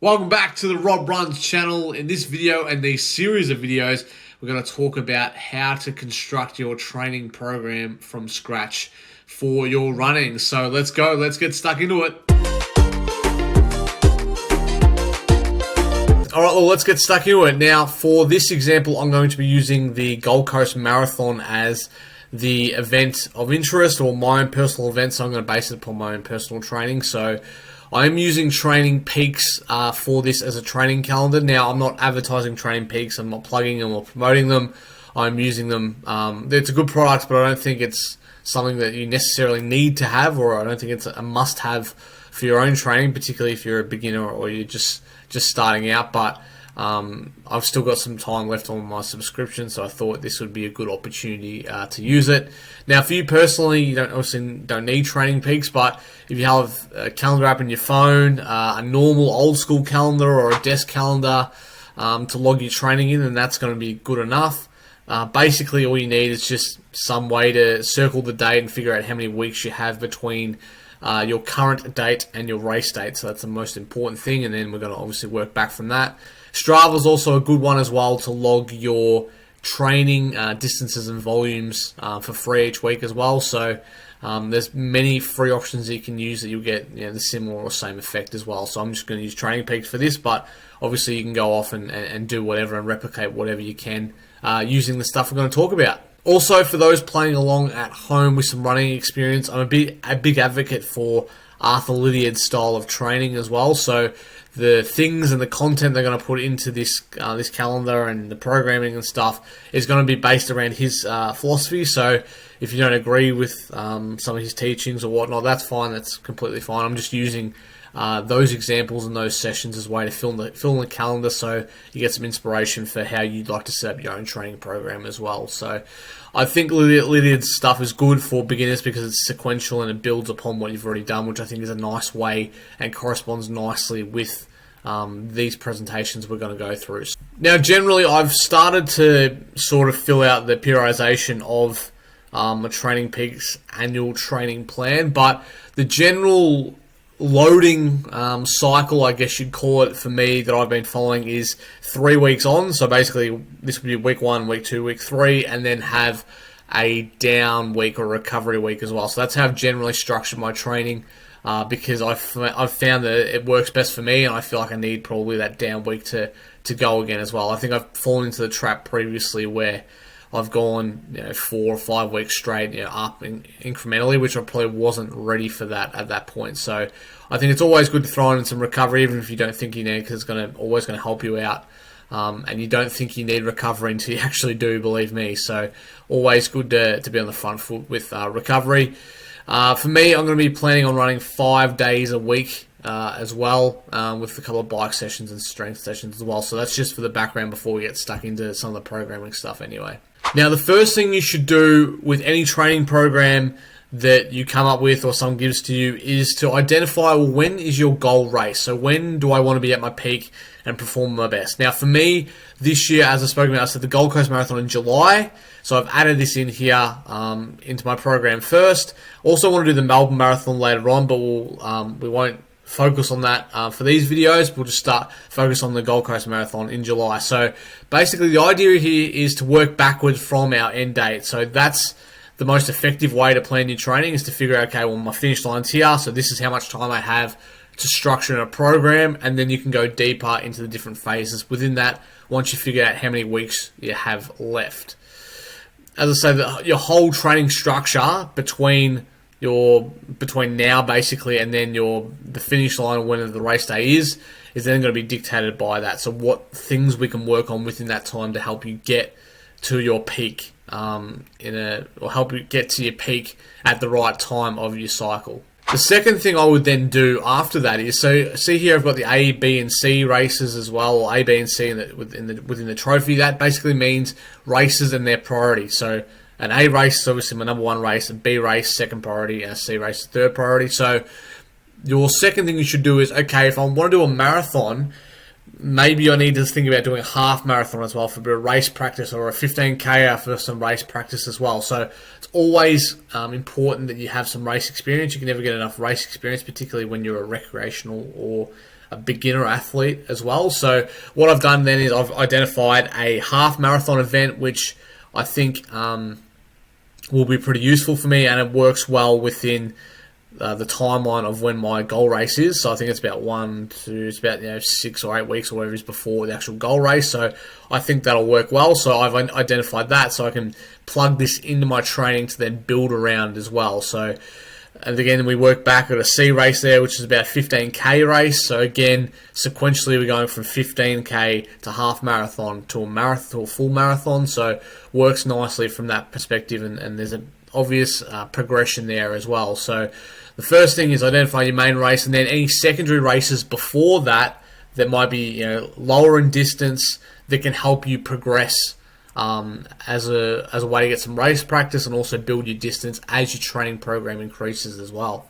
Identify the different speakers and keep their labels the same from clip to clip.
Speaker 1: Welcome back to the Rob Runs channel. In this video and these series of videos, we're going to talk about how to construct your training program from scratch for your running. So let's go, let's get stuck into it. All right, well, let's get stuck into it. Now, for this example, I'm going to be using the Gold Coast Marathon as the event of interest, or my own personal event, so I'm going to base it upon my own personal training. So I'm using Training Peaks for this as a training calendar. Now, I'm not advertising Training Peaks. I'm not plugging them or promoting them. I'm using them. It's a good product, but I don't think it's something that you necessarily need to have, or I don't think it's a must-have for your own training, particularly if you're a beginner or you're just starting out. But I've still got some time left on my subscription, so I thought this would be a good opportunity to use it. Now, for you personally, you don't need Training Peaks, but if you have a calendar app in your phone, a normal old school calendar or a desk calendar to log your training in, then that's going to be good enough. Basically, all you need is just some way to circle the date and figure out how many weeks you have between your current date and your race date. So that's the most important thing, and then we're going to obviously work back from that. Strava is also a good one as well to log your training distances and volumes for free each week as well. So there's many free options that you can use that you'll get the similar or same effect as well. So I'm just going to use Training Peaks for this, but obviously you can go off and do whatever and replicate whatever you can using the stuff we're going to talk about. Also, for those playing along at home with some running experience, I'm a big advocate for Arthur Lydiard's style of training as well. So the things and the content they're going to put into this calendar and the programming and stuff is going to be based around his philosophy. So if you don't agree with some of his teachings or whatnot, that's fine. That's completely fine. I'm just using those examples and those sessions as a way to fill in the calendar, so you get some inspiration for how you'd like to set up your own training program as well. So I think Lydiard's stuff is good for beginners because it's sequential and it builds upon what you've already done, which I think is a nice way and corresponds nicely with these presentations we're going to go through. Now, generally, I've started to sort of fill out the periodization of a Training Peaks annual training plan, but the general loading cycle, I guess you'd call it, for me that I've been following is 3 weeks on. So basically this would be week 1, week 2, week 3, and then have a down week or recovery week as well. So that's how I've generally structured my training because I've found that it works best for me, and I feel like I need probably that down week to go again as well. I think I've fallen into the trap previously where I've gone 4 or 5 weeks straight up incrementally, which I probably wasn't ready for that at that point. So I think it's always good to throw in some recovery, even if you don't think you need, because it's always going to help you out. And you don't think you need recovery until you actually do, believe me. So always good to be on the front foot with recovery. For me, I'm going to be planning on running 5 days a week as well, with a couple of bike sessions and strength sessions as well. So that's just for the background before we get stuck into some of the programming stuff anyway. Now, the first thing you should do with any training program that you come up with or someone gives to you is to identify, well, when is your goal race? So when do I want to be at my peak and perform my best? Now, for me, this year, as I spoke about, I said the Gold Coast Marathon in July. So I've added this in here into my program first. Also want to do the Melbourne Marathon later on, but we won't focus on that for these videos. We'll just focus on the Gold Coast Marathon in July. So basically the idea here is to work backwards from our end date. So that's the most effective way to plan your training, is to figure out, okay, well, my finish line's here, so this is how much time I have to structure a program, and then you can go deeper into the different phases within that once you figure out how many weeks you have left. As I say, your whole training structure between now basically and then the finish line or whenever the race day is then going to be dictated by that. So what things we can work on within that time to help you get to your peak or help you get to your peak at the right time of your cycle. The second thing I would then do after that is, so see here I've got the A, B, and C races as well, or A, B, and C within the trophy. That basically means races and their priority. So an A race is obviously my number 1 race, a B race second priority, and a C race third priority. So your second thing you should do is, okay, if I want to do a marathon, maybe I need to think about doing a half marathon as well for a bit of race practice, or a 15K for some race practice as well. So it's always important that you have some race experience. You can never get enough race experience, particularly when you're a recreational or a beginner athlete as well. So what I've done then is I've identified a half marathon event, which I think will be pretty useful for me, and it works well within the timeline of when my goal race is. So I think it's about 6 or 8 weeks or whatever it is before the actual goal race. So I think that'll work well. So I've identified that, so I can plug this into my training to then build around as well. So, and again, we work back at a C race there, which is about a 15k race. So again, sequentially, we're going from 15k to half marathon to a marathon to a full marathon. So works nicely from that perspective, and there's an obvious progression there as well. So the first thing is identify your main race, and then any secondary races before that that might be lower in distance that can help you progress as a way to get some race practice and also build your distance as your training program increases as well.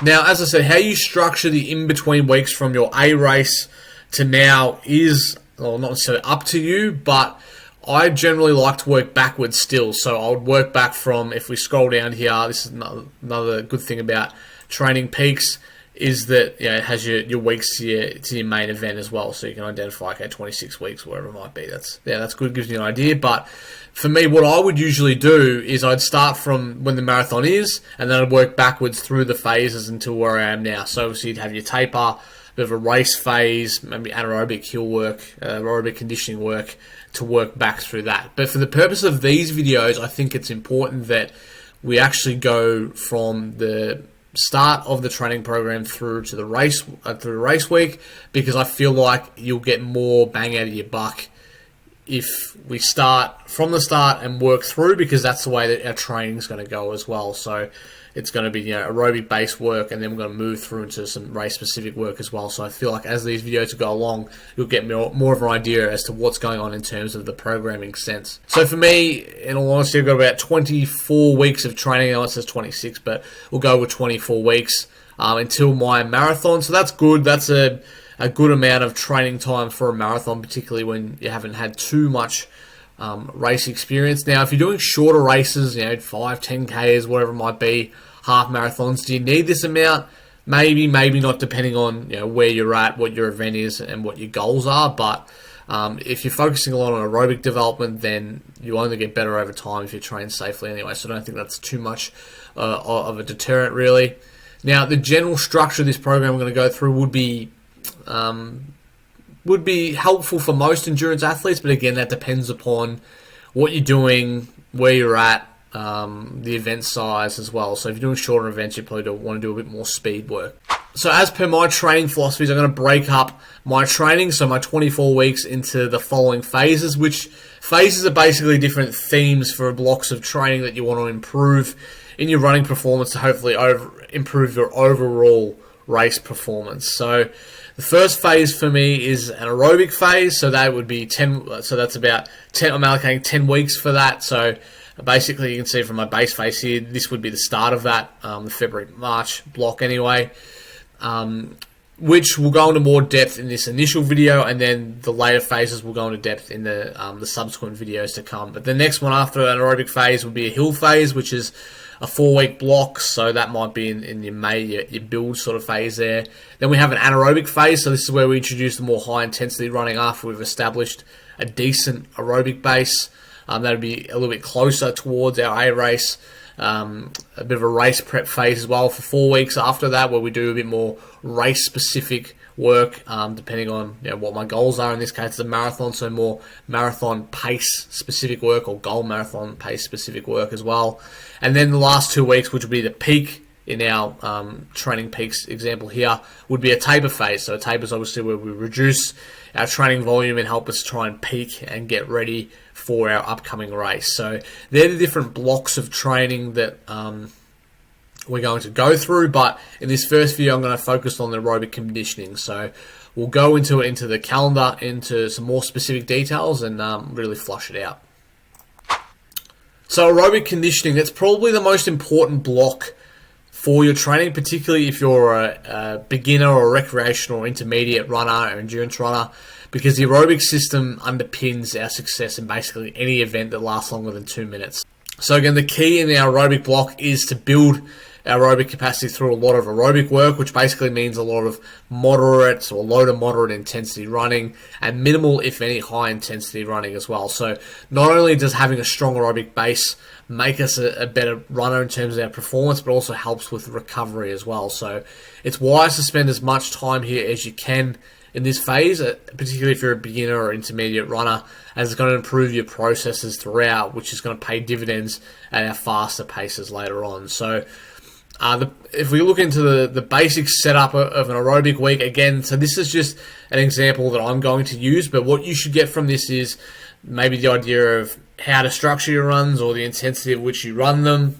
Speaker 1: Now, as I said, how you structure the in-between weeks from your A race to now is, well, not necessarily up to you, but I generally like to work backwards still. So I would work back from, if we scroll down here, this is another good thing about Training Peaks, is that it has your weeks to your main event as well. So you can identify, 26 weeks, whatever it might be. That's good, gives you an idea. But for me, what I would usually do is I'd start from when the marathon is, and then I'd work backwards through the phases until where I am now. So obviously you'd have your taper, bit of a race phase, maybe anaerobic hill work, aerobic conditioning work, to work back through that. But for the purpose of these videos, I think it's important that we actually go from the start of the training program through to the race week, because I feel like you'll get more bang out of your buck if we start from the start and work through, because that's the way that our training is going to go as well. So it's going to be aerobic based work, and then we're going to move through into some race specific work as well. So I feel like as these videos go along, you'll get more of an idea as to what's going on in terms of the programming sense. So for me, in all honesty, I've got about 24 weeks of training. I know it says 26, but we'll go with 24 weeks until my marathon. So that's good. That's a good amount of training time for a marathon, particularly when you haven't had too much race experience. Now, if you're doing shorter races, 5, 10Ks, whatever it might be, half marathons, do you need this amount? Maybe not, depending on where you're at, what your event is, and what your goals are. But if you're focusing a lot on aerobic development, then you only get better over time if you train safely anyway. So I don't think that's too much of a deterrent, really. Now, the general structure of this program we're going to go through would be helpful for most endurance athletes, but again, that depends upon what you're doing, where you're at, the event size as well. So if you're doing shorter events, you probably want to do a bit more speed work. So as per my training philosophies, I'm going to break up my training, so my 24 weeks, into the following phases, which phases are basically different themes for blocks of training that you want to improve in your running performance to hopefully improve your overall race performance. So the first phase for me is an aerobic phase, so that would be 10. So that's about 10. I'm allocating 10 weeks for that. So basically, you can see from my base phase here, this would be the start of that, the February-March block anyway, which will go into more depth in this initial video, and then the later phases will go into depth in the subsequent videos to come. But the next one after an aerobic phase would be a hill phase, which is a 4-week block, so that might be in your May, your build sort of phase there. Then we have an anaerobic phase, so this is where we introduce the more high-intensity running after we've established a decent aerobic base. That would be a little bit closer towards our A race. A bit of a race prep phase as well for 4 weeks after that, where we do a bit more race-specific work, depending on what my goals are. In this case, it's a marathon, so more marathon pace-specific work, or goal marathon pace-specific work as well. And then the last 2 weeks, which would be the peak in our Training Peaks example here, would be a taper phase. So a taper is obviously where we reduce our training volume and help us try and peak and get ready for our upcoming race. So they're the different blocks of training that we're going to go through, but in this first video I'm going to focus on the aerobic conditioning. So we'll go into the calendar, into some more specific details, and really flush it out. So aerobic conditioning, that's probably the most important block for your training, particularly if you're a beginner or recreational or intermediate runner or endurance runner, because the aerobic system underpins our success in basically any event that lasts longer than 2 minutes. So again, the key in our aerobic block is to build aerobic capacity through a lot of aerobic work, which basically means a lot of moderate or low to moderate intensity running and minimal, if any, high intensity running as well. So not only does having a strong aerobic base make us a better runner in terms of our performance, but also helps with recovery as well. So it's wise to spend as much time here as you can in this phase, particularly if you're a beginner or intermediate runner, as it's going to improve your processes throughout, which is going to pay dividends at our faster paces later on. So if we look into the basic setup of an aerobic week, again, so this is just an example that I'm going to use, but what you should get from this is maybe the idea of how to structure your runs or the intensity at which you run them,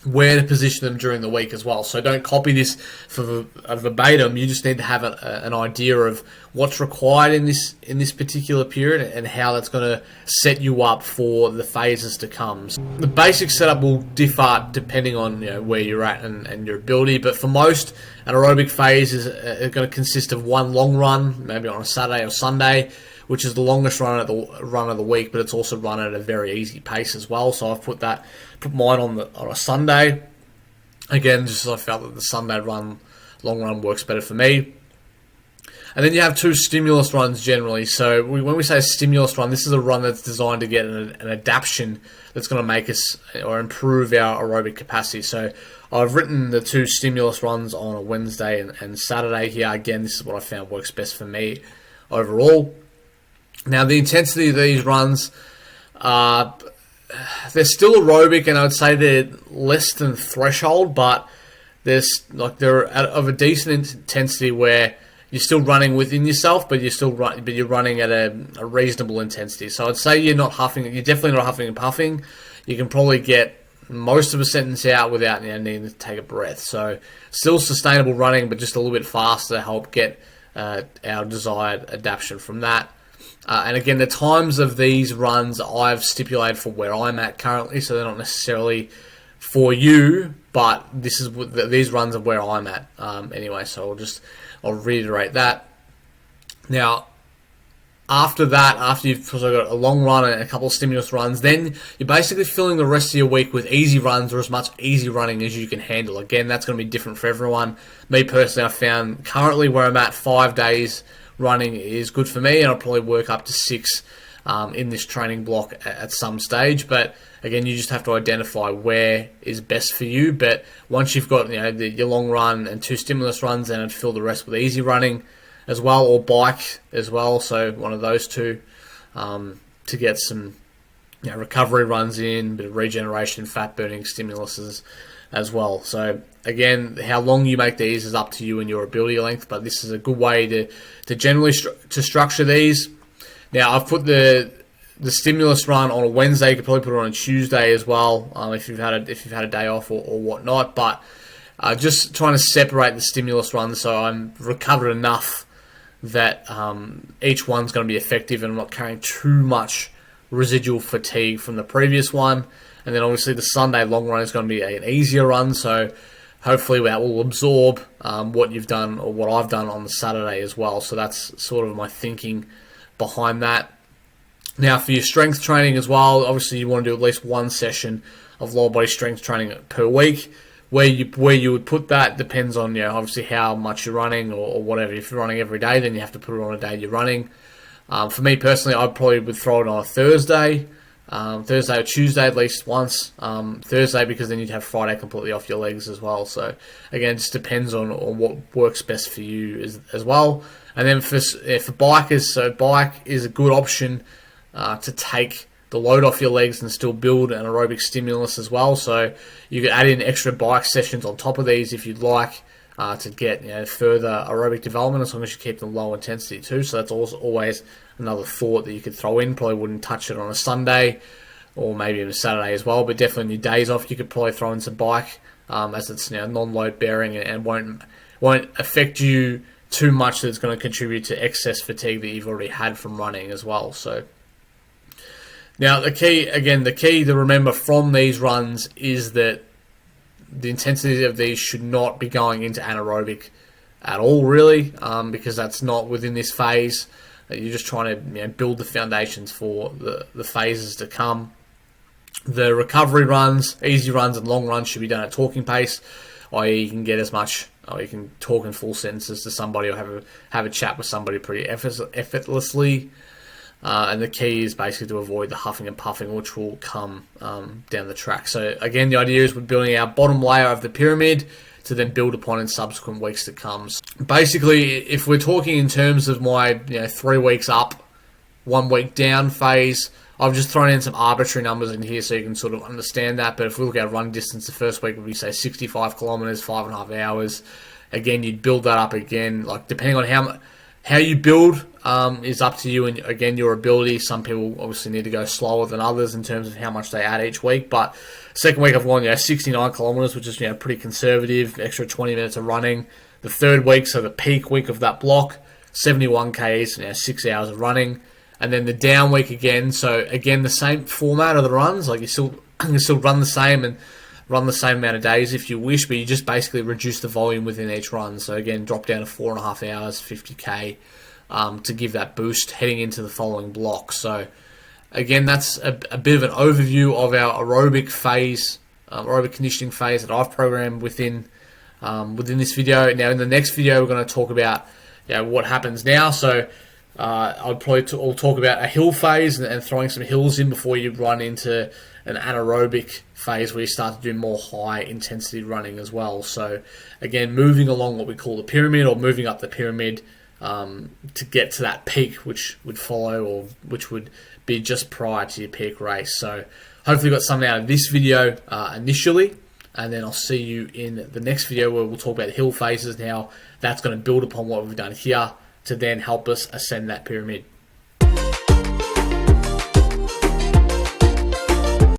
Speaker 1: where to position them during the week as well. So don't copy this for a verbatim. You just need to have an idea of what's required in this particular period and how that's going to set you up for the phases to come. So the basic setup will differ depending on where you're at and your ability, but for most, an aerobic phase is going to consist of one long run, maybe on a Saturday or Sunday, which is the longest run of the week, but it's also run at a very easy pace as well. So I've put mine on a Sunday. Again, just as I felt that the Sunday long run works better for me. And then you have two stimulus runs generally. So when we say a stimulus run, this is a run that's designed to get an adaptation that's going to make us or improve our aerobic capacity. So I've written the two stimulus runs on a Wednesday and Saturday here. Again, this is what I found works best for me overall. Now, the intensity of these runs, they're still aerobic, and I would say they're less than threshold, but they're of a decent intensity where you're still running within yourself, but you're running at a reasonable intensity. So I'd say you're not huffing. You're definitely not huffing and puffing. You can probably get most of a sentence out without needing to take a breath. So still sustainable running, but just a little bit faster to help get our desired adaptation from that. And again, the times of these runs I've stipulated for where I'm at currently, so they're not necessarily for you, but these runs are where I'm at anyway. So I'll reiterate that. Now, after you've also got a long run and a couple of stimulus runs, then you're basically filling the rest of your week with easy runs or as much easy running as you can handle. Again, that's going to be different for everyone. Me personally, I found currently where I'm at, 5 days running is good for me, and I'll probably work up to 6 in this training block at some stage. But again, you just have to identify where is best for you. But once you've got your long run and 2 stimulus runs, then I'd fill the rest with easy running as well, or bike as well. So one of those two to get some recovery runs in, a bit of regeneration, fat burning stimuluses as well. So again, how long you make these is up to you and your ability length, but this is a good way to generally to structure these. Now, I've put the stimulus run on a Wednesday. You could probably put it on a Tuesday as well, if you've had a day off or whatnot. But just trying to separate the stimulus runs so I'm recovered enough that each one's going to be effective and I'm not carrying too much residual fatigue from the previous one. And then obviously the Sunday long run is going to be an easier run, so hopefully that will absorb what you've done or what I've done on the Saturday as well. So that's sort of my thinking behind that. Now, for your strength training as well, obviously you want to do at least one session of lower body strength training per week. Where you would put that depends on obviously how much you're running or whatever. If you're running every day, then you have to put it on a day you're running. For me personally, I probably would throw it on a Thursday or Tuesday at least once. Thursday, because then you'd have Friday completely off your legs as well. So again, it just depends on what works best for you as well. And then for bikers, so bike is a good option to take the load off your legs and still build an aerobic stimulus as well. So you could add in extra bike sessions on top of these if you'd like to get further aerobic development, as long as you keep them low intensity too. So that's also always another thought that you could throw in. Probably wouldn't touch it on a Sunday or maybe on a Saturday as well, but definitely on your days off you could probably throw in some bike as it's non-load bearing and won't affect you too much that's going to contribute to excess fatigue that you've already had from running as well. So now the key to remember from these runs is that the intensity of these should not be going into anaerobic at all, really, because that's not within this phase. You're just trying to build the foundations for the phases to come. The recovery runs, easy runs and long runs should be done at talking pace, i.e. you can get as much, or you can talk in full sentences to somebody or have a chat with somebody pretty effortlessly. And the key is basically to avoid the huffing and puffing, which will come down the track. So again, the idea is we're building our bottom layer of the pyramid to then build upon in subsequent weeks to come. Basically, if we're talking in terms of my 3 weeks up, 1 week down phase, I've just thrown in some arbitrary numbers in here so you can sort of understand that. But if we look at run distance, the first week would be, say, 65 kilometers, 5.5 hours. Again, you'd build that up again, like depending on how you build is up to you and, again, your ability. Some people obviously need to go slower than others in terms of how much they add each week. But second week I've gone 69 kilometers, which is pretty conservative, extra 20 minutes of running. The third week, so the peak week of that block, 71 Ks, 6 hours of running. And then the down week again, so again the same format of the runs, like you still run the same and run the same amount of days if you wish, but you just basically reduce the volume within each run. So again, drop down to 4.5 hours, 50k, to give that boost heading into the following block. So again, that's a bit of an overview of our aerobic phase, aerobic conditioning phase that I've programmed within this video. Now in the next video, we're going to talk about what happens now. So I'll talk about a hill phase and throwing some hills in before you run into an anaerobic phase where you start to do more high intensity running as well. So again, moving along what we call the pyramid, or moving up the pyramid to get to that peak which would follow, or which would be just prior to your peak race. So hopefully you got something out of this video initially, and then I'll see you in the next video where we'll talk about hill phases and how that's going to build upon what we've done here to then help us ascend that pyramid.